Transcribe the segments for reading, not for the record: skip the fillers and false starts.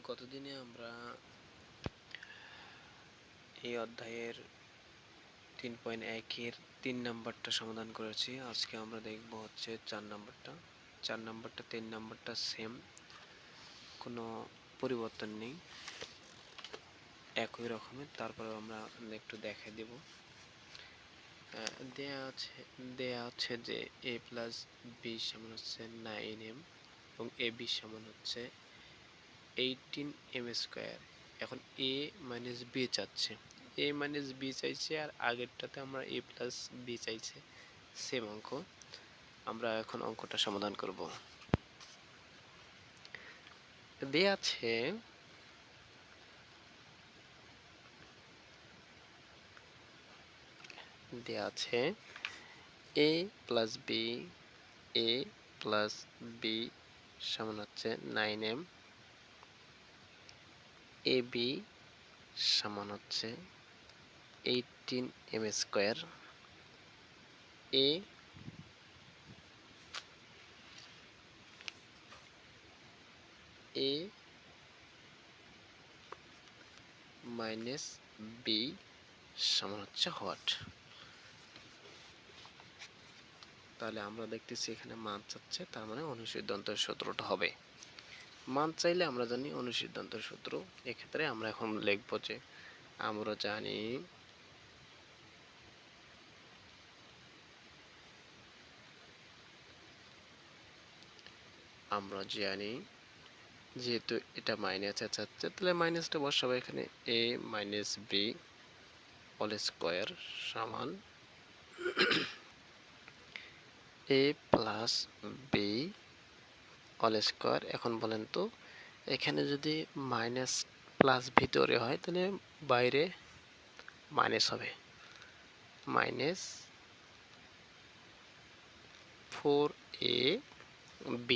গতদিনে আমরা এই অধ্যায়ের 3.1 এর 3 নাম্বারটা সমাধান করেছি। আজকে আমরা দেখব হচ্ছে 4 নাম্বারটা। 4 নাম্বারটা 3 নাম্বারটা সেম, কোনো পরিবর্তন নেই, একই রকমের। তারপরেও আমরা একটু দেখাই দেব। দেয়া আছে যে a প্লাস b সমান হচ্ছে 9m এবং ab সমান হচ্ছে 18m স্কয়ার। এখন a মাইনাস b চাচ্ছে, a মাইনাস b চাইছে, আর আগেরটাতে আমরা a প্লাস b চাইছে, সেম অঙ্ক। আমরা এখন অঙ্কটা সমাধান করব। দেয়া আছে a প্লাস b সমান হচ্ছে 9m, ab সমান হচ্ছে 18m square, a minus b সমান হচ্ছে হোয়াট। তাহলে আমরা দেখতেছি এখানে মান চাচ্ছে, তার মানে অনুসিদ্ধান্তের সূত্রটা হবে। মান চাইলে আমরা জানি অনুসিদ্ধান্তের সূত্র। এক্ষেত্রে আমরা এখন লিখব যে আমরা জানি যেহেতু এটা মাইনাসে চাচ্ছে, তাহলে মাইনাসটা বসাবো এখানে। a minus B whole square সমান a plus B whole square. এখন বলেন তো, এখানে যদি মাইনাস প্লাস ভিতরে হয় তাহলে বাইরে মাইনাস হবে। মাইনাস 4ab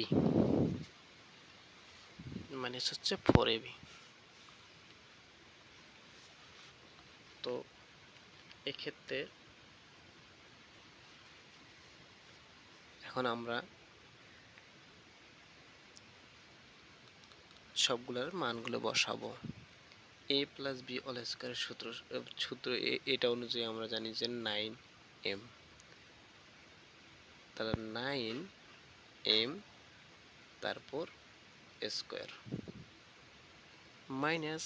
মাইনাস হচ্ছে 4ab। তো এক্ষেত্রে এখন আমরা সবগুলোর মানগুলো বসাবো। a প্লাস বি হোল স্কয়ারের সূত্র এটা অনুযায়ী আমরা জানি যে 9m, তাহলে 9m তারপর স্কয়ার মাইনাস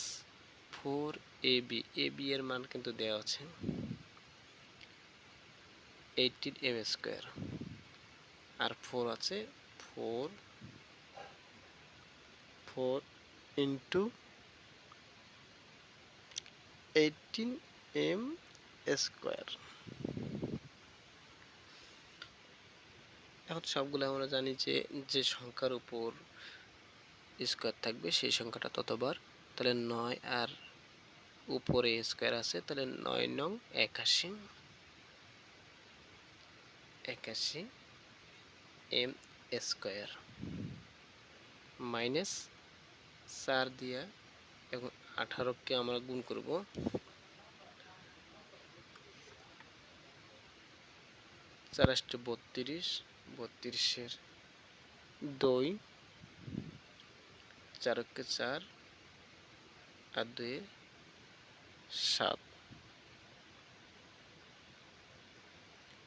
4ab, ab এর মান কিন্তু দেওয়া আছে 18m স্কয়ার, আর 4 আছে 4 ইন্টু 18m স্কয়ার। এখন সবগুলো আমরা জানি যে যে সংখ্যার উপর স্কয়ার থাকবে সেই সংখ্যাটা ততবার। তাহলে 9 আর উপরে স্কয়ার আছে, তাহলে 9 নং 81m স্কয়ার মাইনাস 4 দিয়া এবং 18কে আমরা গুণ করব। 4 × 32, 32-এর 2, 4 × 4 আর 2 7,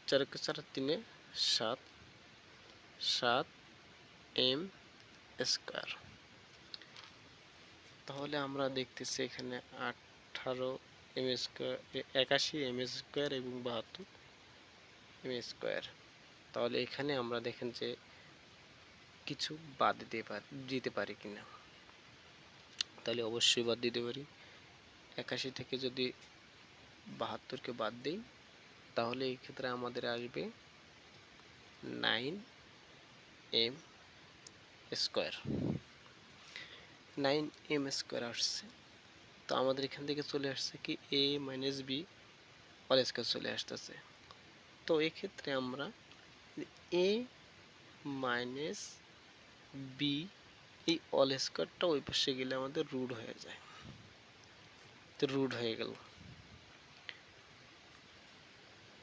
4 × 4 আর 3 7, 7m স্কয়ার। তাহলে আমরা দেখতেছি এখানে 18m স্কয়ার, 81m স্কয়ার এবং 72m স্কয়ার। তাহলে এখানে আমরা দেখেন যে কিছু বাদ দিতে পারি কিনা। তাহলে অবশ্যই বাদ দিতে পারি। 81 থেকে যদি 72কে বাদ দিই তাহলে এই ক্ষেত্রে আমাদের আসবে 9m স্কয়ার। 9m স্কয়ার আসছে। তো আমাদের এখান থেকে চলে আসছে কি a minus B whole square চলে আসতেছে। তো এক্ষেত্রে আমরা a মাইনাস বি এই হোল স্কয়ারটা ওই পাশে গেলে আমাদের রুট হয়ে যায়, তো রুট হয়ে গেল।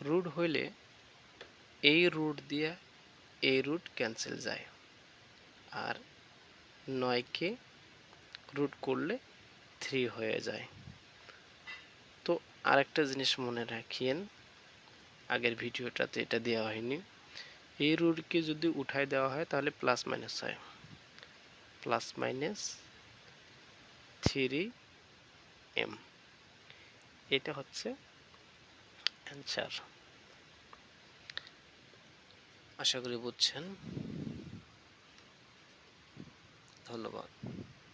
রুট হইলে এই রুট দিয়ে এই রুট ক্যান্সেল যায়, আর 9কে রুট করলে 3 হয়ে যায়। তো আরেকটা জিনিস মনে রাখিয়েন, আগের ভিডিওটাতে এটা দেওয়া হয়নি, এই রুটকে যদি উঠায় দেওয়া হয় তাহলে প্লাস মাইনাস হয়, প্লাস মাইনাস 3m, এটা হচ্ছে অ্যান্সার। আশা করি বুঝছেন। ধন্যবাদ।